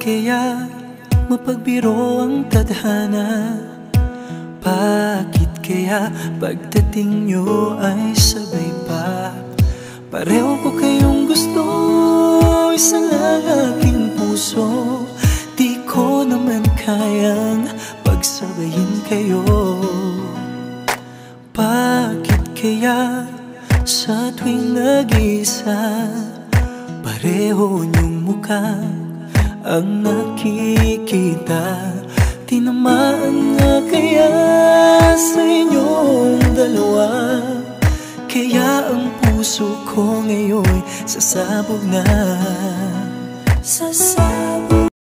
kaya mapagbiro ang tadhana? Bakit kaya pagdating nyo ay sabay pa? Pareho ko kayong gusto, isa lang aking puso. Di ko naman kayang pagsabayin kayo. Bakit kaya sa tuwing nag-isa, pareho niyong mukha ang nakikita? Tinamaan nga kaya sa inyong dalawa, kaya ang puso ko ngayon sasabog na. Sasabog